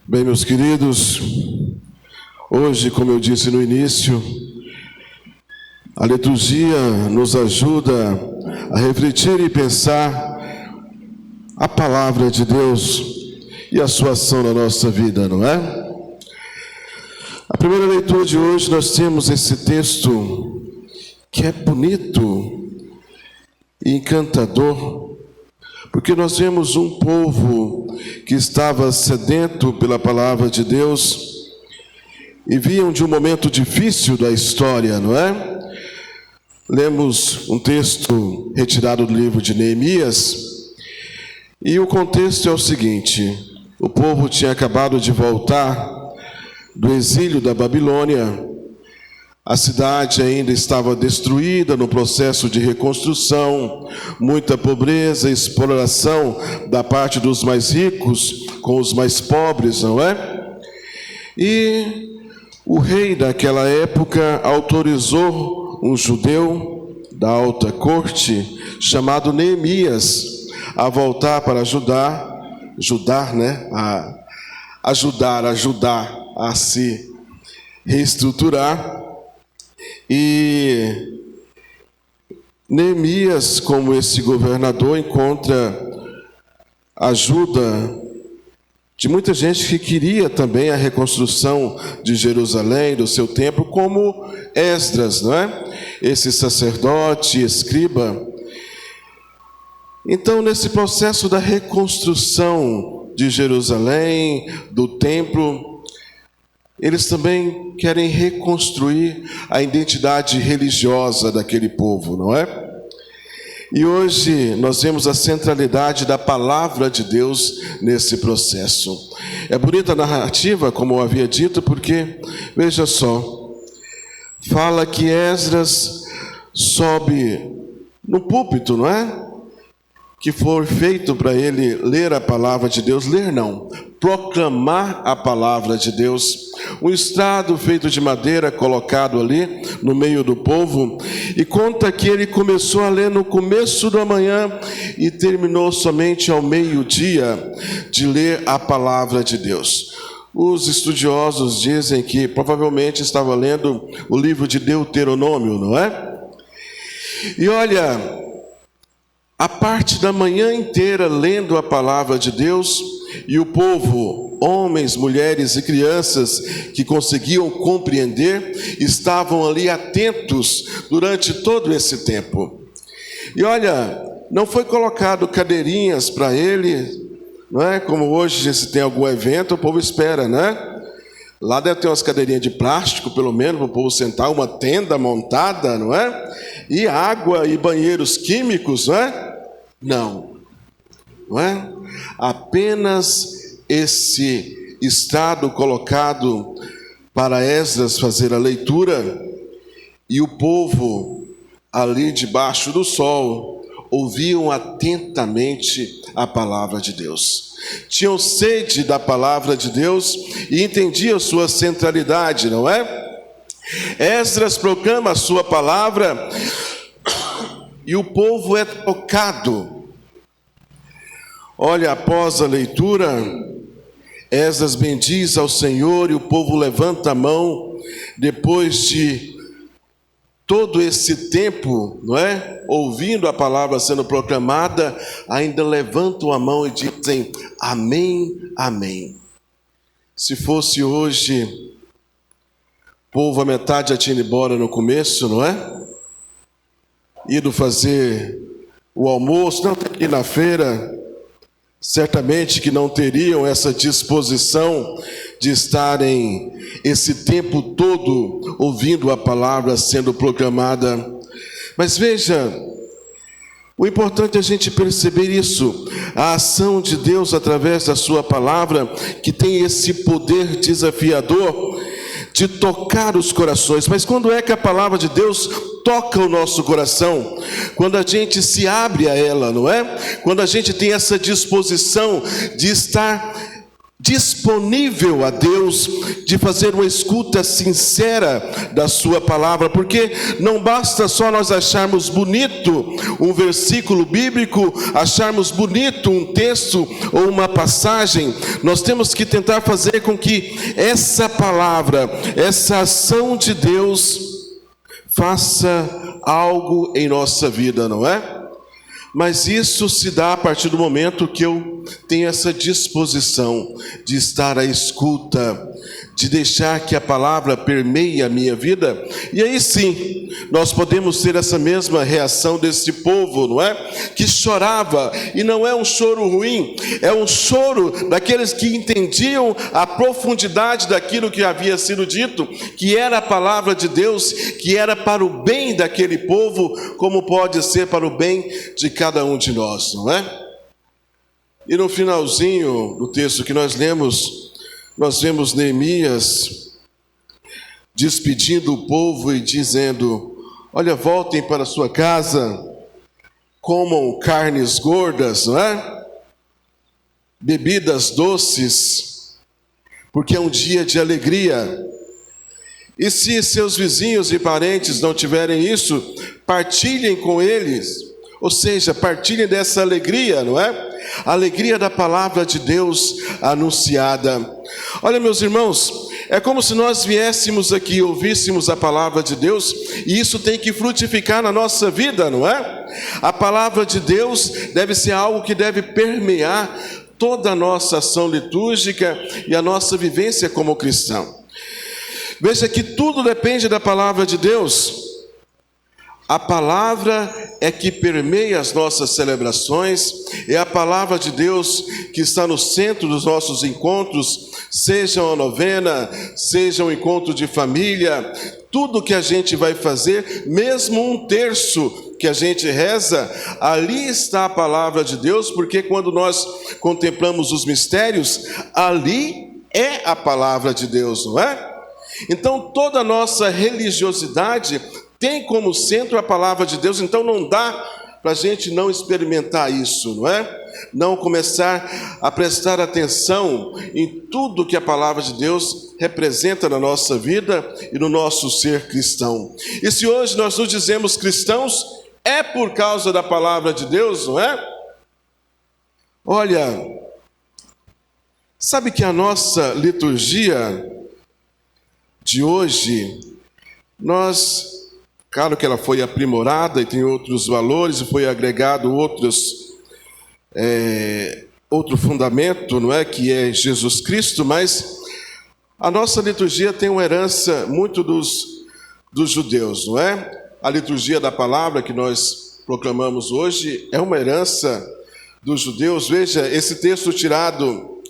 Bem, meus queridos, hoje, como eu disse no início, a liturgia nos ajuda a refletir e pensar a palavra de Deus e a sua ação na nossa vida, não é? A primeira leitura de hoje nós temos esse texto que é bonito e encantador, porque nós vemos um povo que estava sedento pela palavra de Deus e vinham de um momento difícil da história, não é? Lemos um texto retirado do livro de Neemias e o contexto é o seguinte: o povo tinha acabado de voltar do exílio da Babilônia, a cidade ainda estava destruída no processo de reconstrução, muita pobreza e exploração da parte dos mais ricos com os mais pobres, não é? E o rei daquela época autorizou um judeu da alta corte, chamado Neemias, a voltar para ajudar a se reestruturar. E Neemias, como esse governador, encontra ajuda de muita gente que queria também a reconstrução de Jerusalém, do seu templo, como Esdras, não é? Esse sacerdote, escriba. Então, nesse processo da reconstrução de Jerusalém, do templo, eles também querem reconstruir a identidade religiosa daquele povo, não é? E hoje nós vemos a centralidade da palavra de Deus nesse processo. É bonita a narrativa, como eu havia dito, porque, veja só, fala que Esdras sobe no púlpito, não é? Que foi feito para ele ler a palavra de Deus, proclamar a palavra de Deus. Um estrado feito de madeira colocado ali no meio do povo, e conta que ele começou a ler no começo da manhã e terminou somente ao meio-dia de ler a palavra de Deus. Os estudiosos dizem que provavelmente estava lendo o livro de Deuteronômio, não é? E olha, a parte da manhã inteira lendo a palavra de Deus, e o povo, homens, mulheres e crianças que conseguiam compreender, estavam ali atentos durante todo esse tempo. E olha, não foi colocado cadeirinhas para ele, não é? Como hoje, se tem algum evento, o povo espera, né? Lá deve ter umas cadeirinhas de plástico, pelo menos, para o povo sentar, uma tenda montada, não é? E água e banheiros químicos, não é? Não é? Apenas esse estrado colocado para Esdras fazer a leitura, e o povo ali debaixo do sol ouviam atentamente a palavra de Deus. Tinham sede da palavra de Deus e entendiam sua centralidade, não é? Esdras proclama a sua palavra e o povo é tocado. Olha, após a leitura, Esdras bendiz ao Senhor e o povo levanta a mão. Depois de todo esse tempo, não é? Ouvindo a palavra sendo proclamada, ainda levantam a mão e dizem amém, amém. Se fosse hoje, o povo a metade já tinha ido embora no começo, não é? Ido fazer o almoço, não ir na feira, certamente que não teriam essa disposição de estarem esse tempo todo ouvindo a palavra sendo proclamada. Mas veja, o importante é a gente perceber isso, a ação de Deus através da sua palavra, que tem esse poder desafiador de tocar os corações. Mas quando é que a palavra de Deus toca o nosso coração? Quando a gente se abre a ela, não é? Quando a gente tem essa disposição de estar disponível a Deus, de fazer uma escuta sincera da sua palavra, porque não basta só nós acharmos bonito um versículo bíblico, acharmos bonito um texto ou uma passagem. Nós temos que tentar fazer com que essa palavra, essa ação de Deus faça algo em nossa vida, não é? Mas isso se dá a partir do momento que eu tenho essa disposição de estar à escuta, de deixar que a palavra permeie a minha vida. E aí sim, nós podemos ter essa mesma reação desse povo, não é? Que chorava, e não é um choro ruim, é um choro daqueles que entendiam a profundidade daquilo que havia sido dito, que era a palavra de Deus, que era para o bem daquele povo, como pode ser para o bem de cada um de nós, não é? E no finalzinho do texto que nós lemos, nós vemos Neemias despedindo o povo e dizendo: olha, voltem para sua casa, comam carnes gordas, não é? Bebidas doces, porque é um dia de alegria. E se seus vizinhos e parentes não tiverem isso, partilhem com eles. Ou seja, partilhem dessa alegria, não é? A alegria da palavra de Deus anunciada. Olha, meus irmãos, é como se nós viéssemos aqui e ouvíssemos a palavra de Deus, e isso tem que frutificar na nossa vida, não é? A palavra de Deus deve ser algo que deve permear toda a nossa ação litúrgica e a nossa vivência como cristão. Veja que tudo depende da palavra de Deus. A palavra é que permeia as nossas celebrações, é a palavra de Deus que está no centro dos nossos encontros, seja uma novena, seja um encontro de família, tudo que a gente vai fazer, mesmo um terço que a gente reza, ali está a palavra de Deus, porque quando nós contemplamos os mistérios, ali é a palavra de Deus, não é? Então toda a nossa religiosidade tem como centro a palavra de Deus, então não dá para a gente não experimentar isso, não é? Não começar a prestar atenção em tudo que a palavra de Deus representa na nossa vida e no nosso ser cristão. E se hoje nós nos dizemos cristãos, é por causa da palavra de Deus, não é? Olha, sabe que a nossa liturgia de hoje, claro que ela foi aprimorada e tem outros valores, e foi agregado outro fundamento, não é? Que é Jesus Cristo, mas a nossa liturgia tem uma herança muito dos judeus, não é? A liturgia da palavra que nós proclamamos hoje é uma herança dos judeus. Veja, esse texto tirado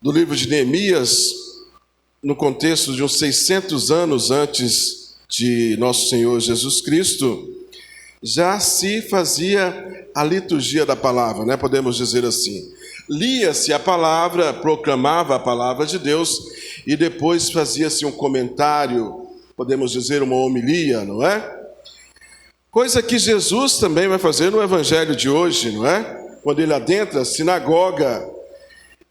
do livro de Neemias, no contexto de uns 600 anos antes de nosso Senhor Jesus Cristo, já se fazia a liturgia da palavra, né? Podemos dizer assim. Lia-se a palavra, proclamava a palavra de Deus, e depois fazia-se um comentário, podemos dizer uma homilia, não é? Coisa que Jesus também vai fazer no evangelho de hoje, não é? Quando ele adentra a sinagoga,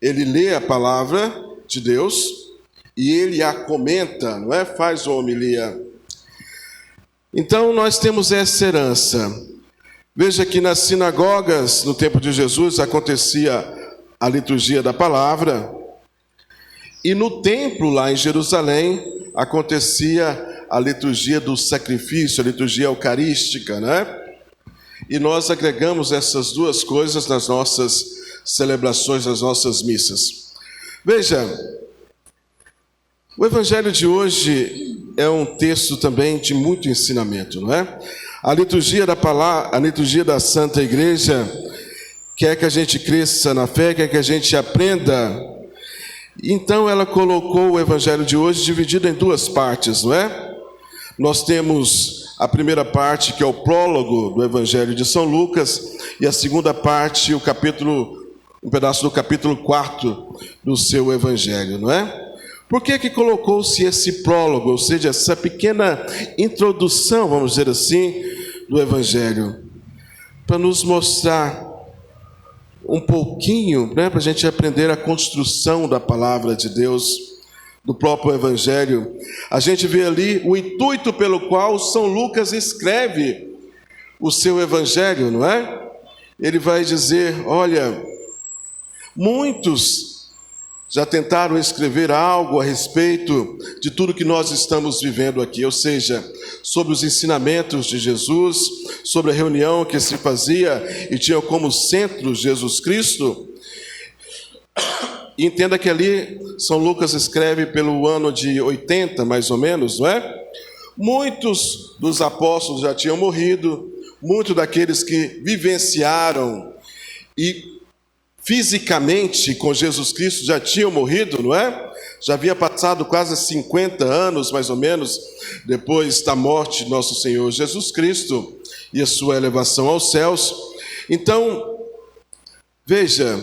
ele lê a palavra de Deus e ele a comenta, não é? Faz uma homilia. Então nós temos essa herança. Veja que nas sinagogas, no tempo de Jesus, acontecia a liturgia da palavra, e no templo lá em Jerusalém acontecia a liturgia do sacrifício, a liturgia eucarística, né? E nós agregamos essas duas coisas nas nossas celebrações, nas nossas missas. Veja, o evangelho de hoje é um texto também de muito ensinamento, não é? A liturgia da palavra, a liturgia da Santa Igreja quer que a gente cresça na fé, quer que a gente aprenda. Então ela colocou o evangelho de hoje dividido em duas partes, não é? Nós temos a primeira parte, que é o prólogo do evangelho de São Lucas, e a segunda parte, um pedaço do capítulo 4 do seu evangelho, não é? Por que colocou-se esse prólogo, ou seja, essa pequena introdução, vamos dizer assim, do evangelho? Para nos mostrar um pouquinho, né, para a gente aprender a construção da palavra de Deus, do próprio Evangelho. A gente vê ali o intuito pelo qual São Lucas escreve o seu Evangelho, não é? Ele vai dizer, olha, muitos já tentaram escrever algo a respeito de tudo que nós estamos vivendo aqui, ou seja, sobre os ensinamentos de Jesus, sobre a reunião que se fazia e tinha como centro Jesus Cristo. Entenda que ali São Lucas escreve pelo ano de 80, mais ou menos, não é? Muitos dos apóstolos já tinham morrido, muitos daqueles que vivenciaram e fisicamente com Jesus Cristo já tinham morrido, não é? Já havia passado quase 50 anos, mais ou menos, depois da morte de nosso Senhor Jesus Cristo e a sua elevação aos céus. Então, veja,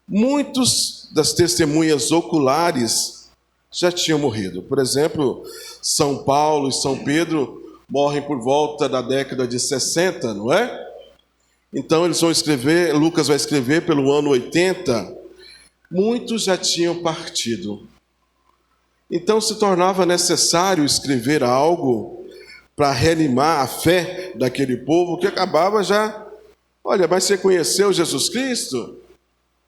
muitos das testemunhas oculares já tinham morrido. Por exemplo, São Paulo e São Pedro morrem por volta da década de 60, não é? Então eles vão escrever, Lucas vai escrever pelo ano 80, muitos já tinham partido. Então se tornava necessário escrever algo para reanimar a fé daquele povo que acabava já, olha, mas você conheceu Jesus Cristo?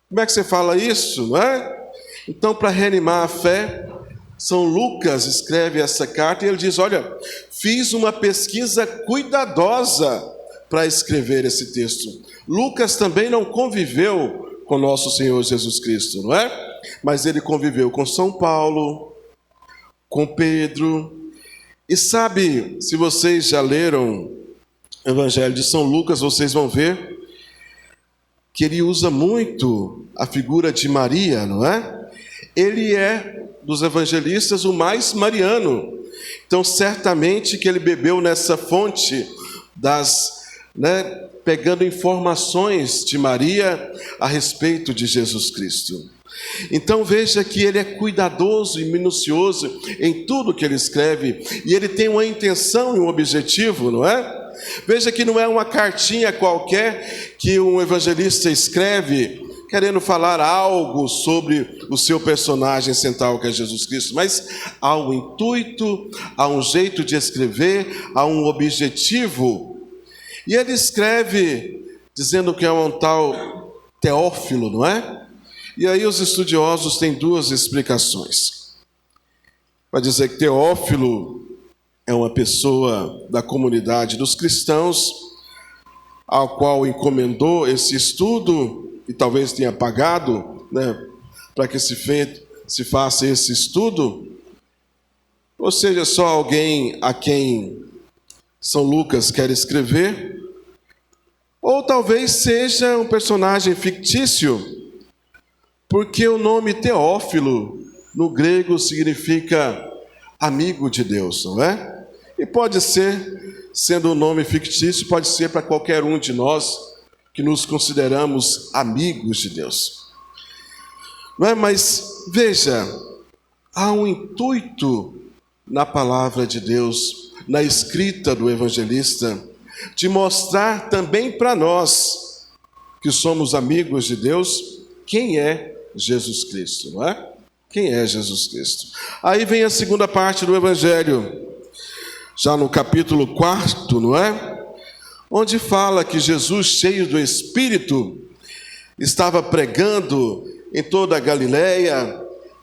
Como é que você fala isso, não é? Então, para reanimar a fé, São Lucas escreve essa carta e ele diz, olha, fiz uma pesquisa cuidadosa para escrever esse texto. Lucas também não conviveu com nosso Senhor Jesus Cristo, não é? Mas ele conviveu com São Paulo, com Pedro. E sabe, se vocês já leram o Evangelho de São Lucas, vocês vão ver que ele usa muito a figura de Maria, não é? Ele é, dos evangelistas, o mais mariano. Então, certamente que ele bebeu nessa fonte pegando informações de Maria a respeito de Jesus Cristo. Então veja que ele é cuidadoso e minucioso em tudo que ele escreve, e ele tem uma intenção e um objetivo, não é? Veja que não é uma cartinha qualquer que um evangelista escreve querendo falar algo sobre o seu personagem central, que é Jesus Cristo, mas há um intuito, há um jeito de escrever, há um objetivo. E ele escreve dizendo que é um tal Teófilo, não é? E aí os estudiosos têm duas explicações. Vai dizer que Teófilo é uma pessoa da comunidade dos cristãos, ao qual encomendou esse estudo, e talvez tenha pagado, né, para que se faça esse estudo. Ou seja, só alguém a quem São Lucas quer escrever, ou talvez seja um personagem fictício, porque o nome Teófilo, no grego, significa amigo de Deus, não é? E pode ser, sendo um nome fictício, pode ser para qualquer um de nós que nos consideramos amigos de Deus. Não é? Mas, veja, há um intuito na palavra de Deus, na escrita do evangelista, de mostrar também para nós, que somos amigos de Deus, quem é Jesus Cristo, não é? Quem é Jesus Cristo? Aí vem a segunda parte do evangelho, já no capítulo 4, não é? Onde fala que Jesus, cheio do Espírito, estava pregando em toda a Galileia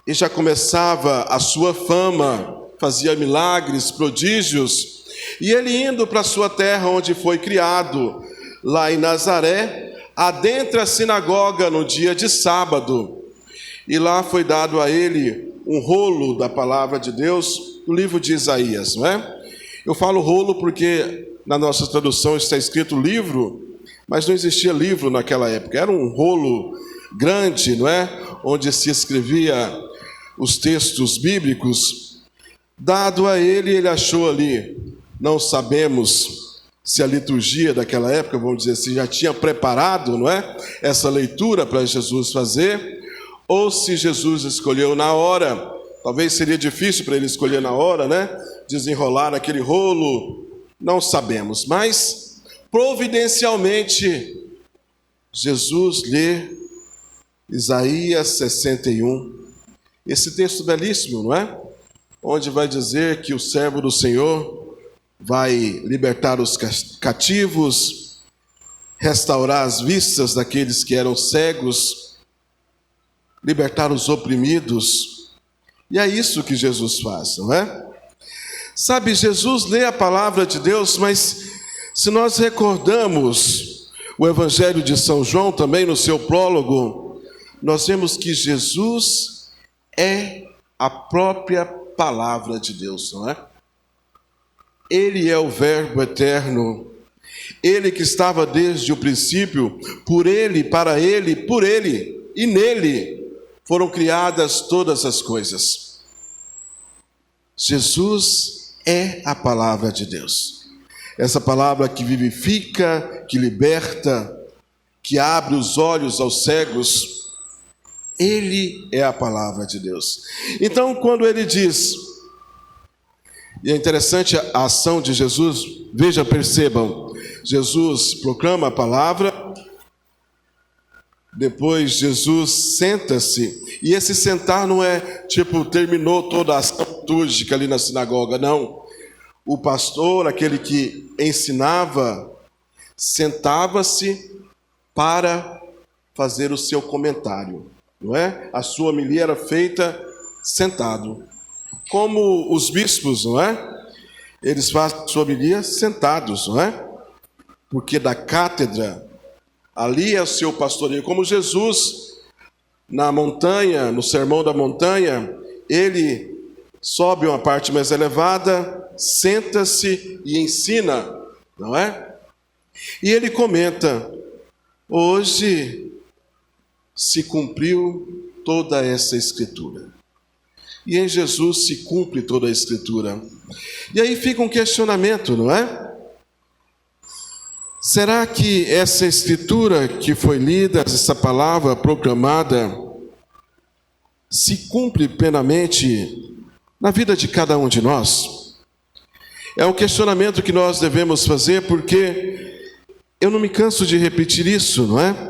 e já começava a sua fama, fazia milagres, prodígios, e ele indo para a sua terra onde foi criado, lá em Nazaré, adentra a sinagoga no dia de sábado, e lá foi dado a ele um rolo da palavra de Deus, no livro de Isaías, não é? Eu falo rolo porque na nossa tradução está escrito livro, mas não existia livro naquela época, era um rolo grande, não é? Onde se escrevia os textos bíblicos. Dado a ele, ele achou ali, não sabemos se a liturgia daquela época, vamos dizer assim, já tinha preparado, não é? Essa leitura para Jesus fazer, ou se Jesus escolheu na hora. Talvez seria difícil para ele escolher na hora, né? Desenrolar aquele rolo, não sabemos, mas providencialmente Jesus lê Isaías 61. Esse texto belíssimo, não é? Onde vai dizer que o servo do Senhor vai libertar os cativos, restaurar as vistas daqueles que eram cegos, libertar os oprimidos. E é isso que Jesus faz, não é? Sabe, Jesus lê a palavra de Deus, mas se nós recordamos o Evangelho de São João, também no seu prólogo, nós vemos que Jesus é a própria palavra de Deus, não é? Ele é o Verbo eterno, Ele que estava desde o princípio, por Ele, para Ele, por Ele, e nele foram criadas todas as coisas. Jesus é a palavra de Deus. Essa palavra que vivifica, que liberta, que abre os olhos aos cegos. Ele é a palavra de Deus. Então, quando ele diz, e é interessante a ação de Jesus, veja, percebam, Jesus proclama a palavra, depois Jesus senta-se, e esse sentar não é tipo, terminou toda a ação litúrgica ali na sinagoga, não. O pastor, aquele que ensinava, sentava-se para fazer o seu comentário, não é? A sua homilia era feita sentado. Como os bispos, não é? Eles fazem sua homilia sentados, não é? Porque da cátedra, ali é o seu pastoreio. Como Jesus, na montanha, no sermão da montanha, ele sobe uma parte mais elevada, senta-se e ensina, não é? E ele comenta, hoje se cumpriu toda essa escritura. E em Jesus se cumpre toda a escritura. E aí fica um questionamento, não é? Será que essa escritura que foi lida, essa palavra proclamada, se cumpre plenamente na vida de cada um de nós? É um questionamento que nós devemos fazer, porque eu não me canso de repetir isso, não é?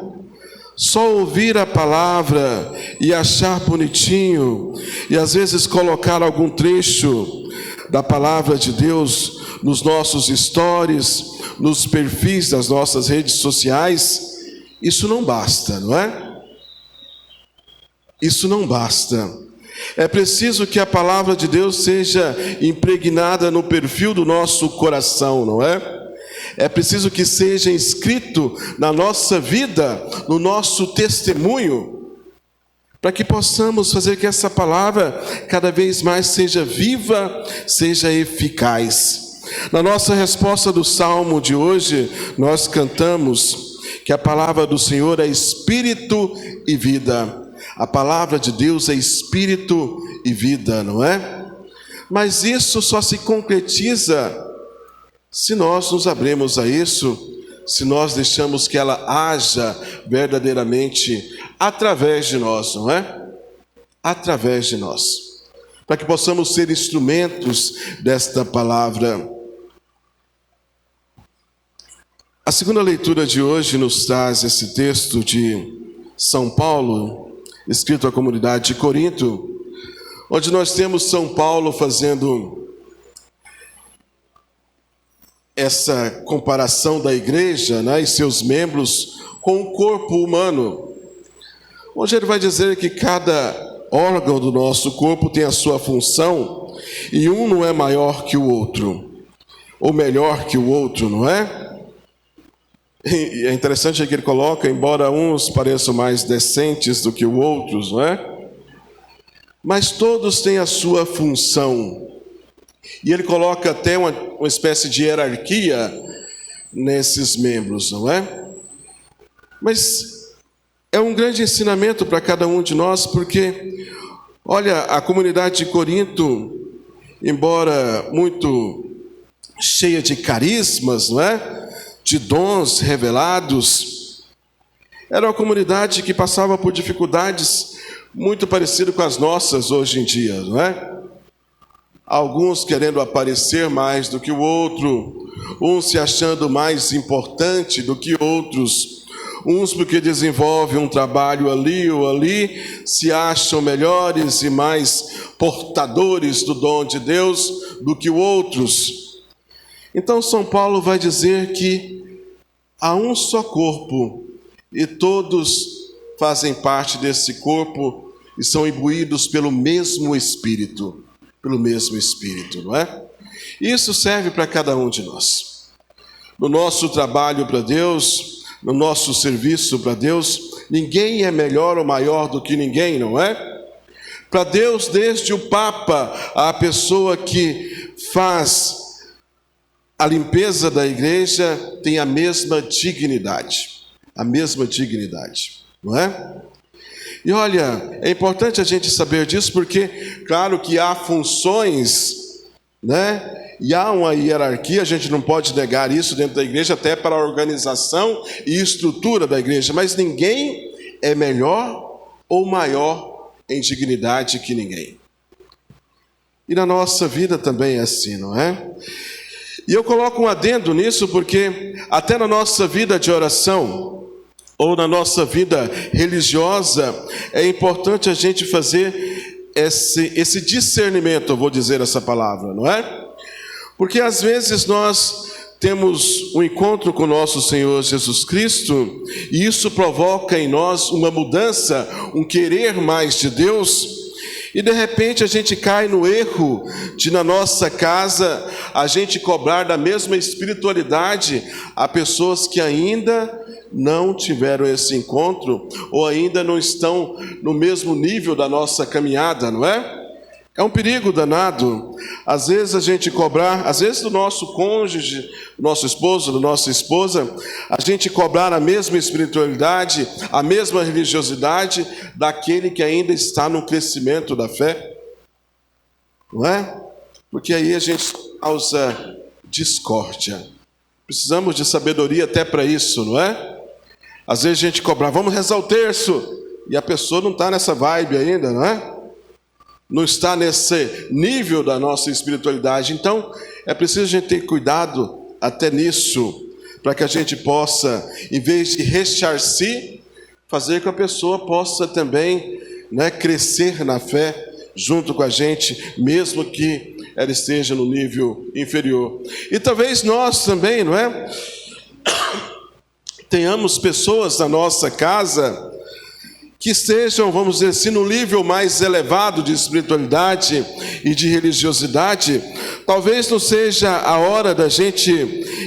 Só ouvir a palavra e achar bonitinho, e às vezes colocar algum trecho da palavra de Deus nos nossos stories, nos perfis das nossas redes sociais, isso não basta, não é? Isso não basta. É preciso que a palavra de Deus seja impregnada no perfil do nosso coração, não é? É preciso que seja inscrito na nossa vida, no nosso testemunho, para que possamos fazer que essa palavra cada vez mais seja viva, seja eficaz. Na nossa resposta do Salmo de hoje, nós cantamos que a palavra do Senhor é espírito e vida. A palavra de Deus é espírito e vida, não é? Mas isso só se concretiza se nós nos abrimos a isso, se nós deixamos que ela haja verdadeiramente através de nós, não é? Através de nós. Para que possamos ser instrumentos desta palavra. A segunda leitura de hoje nos traz esse texto de São Paulo, escrito à comunidade de Corinto, onde nós temos São Paulo fazendo essa comparação da igreja, né, e seus membros com o corpo humano. Hoje ele vai dizer que cada órgão do nosso corpo tem a sua função, e um não é maior que o outro, ou melhor que o outro, não é? E é interessante que ele coloca, embora uns pareçam mais decentes do que os outros, não é? Mas todos têm a sua função. E ele coloca até uma espécie de hierarquia nesses membros, não é? Mas é um grande ensinamento para cada um de nós, porque, olha, a comunidade de Corinto, embora muito cheia de carismas, não é? De dons revelados, era uma comunidade que passava por dificuldades muito parecidas com as nossas hoje em dia, não é? Alguns querendo aparecer mais do que o outro, uns se achando mais importante do que outros, uns porque desenvolvem um trabalho ali ou ali, se acham melhores e mais portadores do dom de Deus do que outros. Então São Paulo vai dizer que há um só corpo e todos fazem parte desse corpo e são imbuídos pelo mesmo Espírito, não é? Isso serve para cada um de nós. No nosso trabalho para Deus, no nosso serviço para Deus, ninguém é melhor ou maior do que ninguém, não é? Para Deus, desde o Papa, a pessoa que faz a limpeza da igreja tem a mesma dignidade, não é? E olha, é importante a gente saber disso porque, claro que há funções, né? E há uma hierarquia, a gente não pode negar isso dentro da igreja, até para a organização e estrutura da igreja, mas ninguém é melhor ou maior em dignidade que ninguém. E na nossa vida também é assim, não é? E eu coloco um adendo nisso porque até na nossa vida de oração ou na nossa vida religiosa é importante a gente fazer esse discernimento, eu vou dizer essa palavra, não é? Porque às vezes nós temos um encontro com o nosso Senhor Jesus Cristo e isso provoca em nós uma mudança, um querer mais de Deus, e de repente a gente cai no erro de na nossa casa a gente cobrar da mesma espiritualidade a pessoas que ainda não tiveram esse encontro ou ainda não estão no mesmo nível da nossa caminhada, não é? É um perigo danado, às vezes a gente cobrar, às vezes do nosso cônjuge, do nosso esposo, da nossa esposa, a gente cobrar a mesma espiritualidade, a mesma religiosidade daquele que ainda está no crescimento da fé, não é? Porque aí a gente causa discórdia. Precisamos de sabedoria até para isso, não é? Às vezes a gente cobra, vamos rezar o terço, e a pessoa não está nessa vibe ainda, não é? Não está nesse nível da nossa espiritualidade. Então, é preciso a gente ter cuidado até nisso, para que a gente possa, em vez de ressarcir, fazer com que a pessoa possa também, né, crescer na fé junto com a gente, mesmo que ela esteja no nível inferior. E talvez nós também, não é? Tenhamos pessoas na nossa casa que estejam, vamos dizer assim, no nível mais elevado de espiritualidade e de religiosidade. Talvez não seja a hora da gente,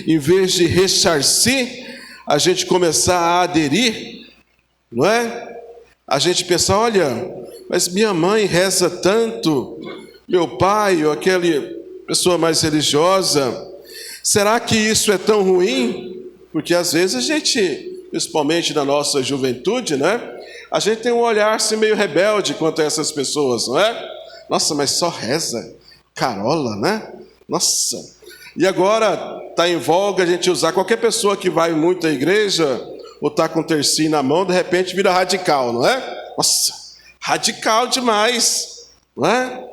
em vez de ressarcir, a gente começar a aderir, não é? A gente pensar, olha, mas minha mãe reza tanto, meu pai ou aquela pessoa mais religiosa, será que isso é tão ruim? Porque às vezes a gente, principalmente na nossa juventude, né? A gente tem um olhar assim, meio rebelde quanto a essas pessoas, não é? Nossa, mas só reza, carola, né? Nossa. E agora está em voga a gente usar qualquer pessoa que vai muito à igreja ou está com o tercinho na mão, de repente vira radical, não é? Nossa, radical demais, não é?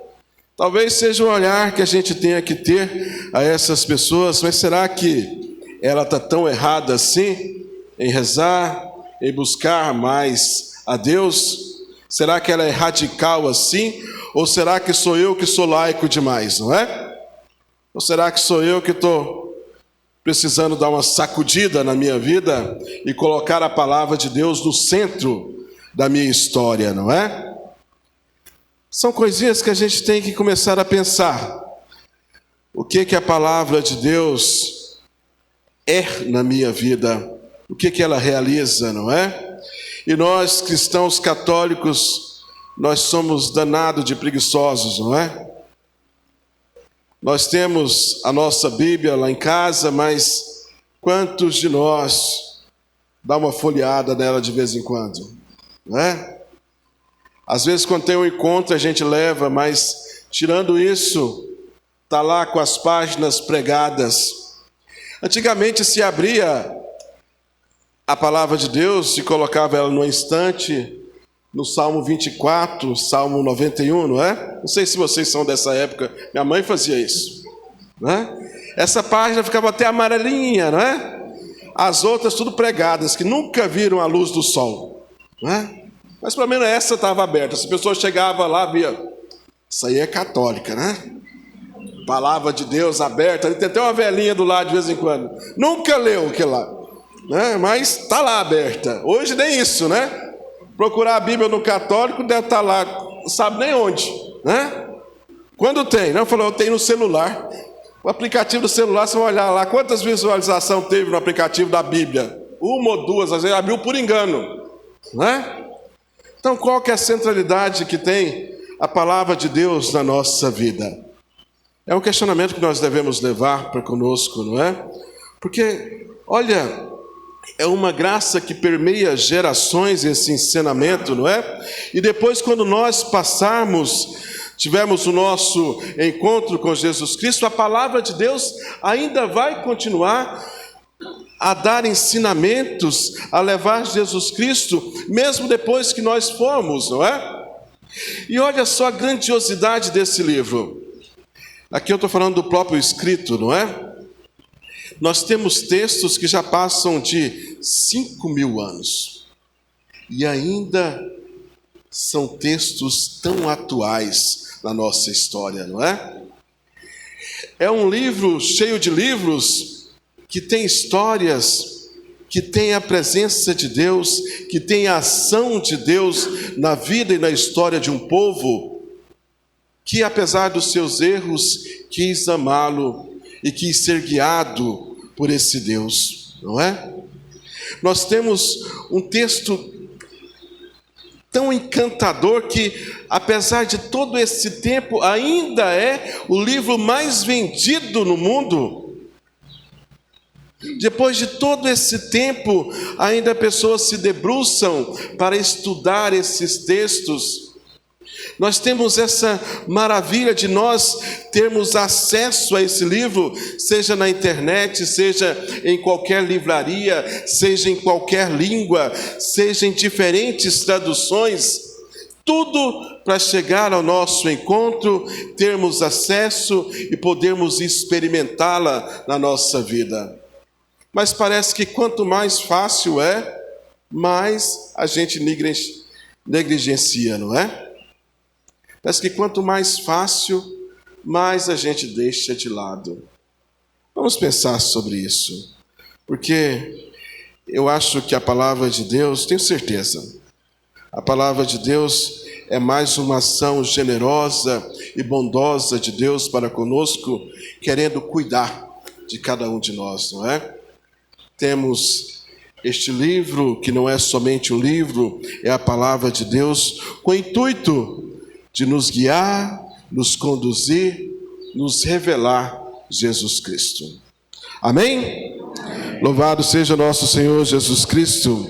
Talvez seja um olhar que a gente tenha que ter a essas pessoas, mas será que ela está tão errada assim em rezar, em buscar mais a Deus? Será que ela é radical assim? Ou será que sou eu que sou laico demais, não é? Ou será que sou eu que estou precisando dar uma sacudida na minha vida e colocar a palavra de Deus no centro da minha história, não é? São coisinhas que a gente tem que começar a pensar. O que a palavra de Deus é na minha vida? O que ela realiza, não é? E nós, cristãos católicos, nós somos danados de preguiçosos, não é? Nós temos a nossa Bíblia lá em casa, mas quantos de nós dá uma folheada nela de vez em quando, não é? Às vezes quando tem um encontro a gente leva, mas tirando isso, está lá com as páginas pregadas. Antigamente se abria a palavra de Deus, se colocava ela no instante, no Salmo 24, Salmo 91, não é? Não sei se vocês são dessa época, minha mãe fazia isso, não é? Essa página ficava até amarelinha, não é? as outras tudo pregadas, que nunca viram a luz do sol, né? Mas pelo menos essa estava aberta. Se a pessoa chegava lá, via, isso aí é católica, né? Palavra de Deus aberta, tem até uma velhinha do lado de vez em quando. Nunca leu aquilo lá, né? Mas está lá aberta. Hoje nem isso, né? Procurar a Bíblia no católico, deve estar lá, não sabe nem onde, né? Quando tem, não falou, tem no celular. O aplicativo do celular, você vai olhar lá, quantas visualizações teve no aplicativo da Bíblia? Uma ou duas, às vezes abriu por engano, né? Então, qual que é a centralidade que tem a palavra de Deus na nossa vida? É um questionamento que nós devemos levar para conosco, não é? Porque, olha, é uma graça que permeia gerações esse ensinamento, não é? E depois, quando nós tivermos o nosso encontro com Jesus Cristo, a palavra de Deus ainda vai continuar a dar ensinamentos, a levar Jesus Cristo, mesmo depois que nós formos, não é? E olha só a grandiosidade desse livro. Aqui eu estou falando do próprio escrito, não é? Nós temos textos que já passam de 5.000 anos. E ainda são textos tão atuais na nossa história, não é? É um livro cheio de livros que tem histórias, que tem a presença de Deus, que tem a ação de Deus na vida e na história de um povo, que apesar dos seus erros, quis amá-lo e quis ser guiado por esse Deus, não é? Nós temos um texto tão encantador que, apesar de todo esse tempo, ainda é o livro mais vendido no mundo. Depois de todo esse tempo, ainda pessoas se debruçam para estudar esses textos. Nós temos essa maravilha de nós termos acesso a esse livro, seja na internet, seja em qualquer livraria, seja em qualquer língua, seja em diferentes traduções, tudo para chegar ao nosso encontro, termos acesso e podermos experimentá-la na nossa vida. Mas parece que quanto mais fácil é, mais a gente negligencia, não é? Parece que quanto mais fácil, mais a gente deixa de lado. Vamos pensar sobre isso, porque eu acho que a palavra de Deus, tenho certeza, a palavra de Deus é mais uma ação generosa e bondosa de Deus para conosco, querendo cuidar de cada um de nós, não é? Temos este livro, que não é somente um livro, é a palavra de Deus, com o intuito de nos guiar, nos conduzir, nos revelar Jesus Cristo. Amém? Louvado seja nosso Senhor Jesus Cristo.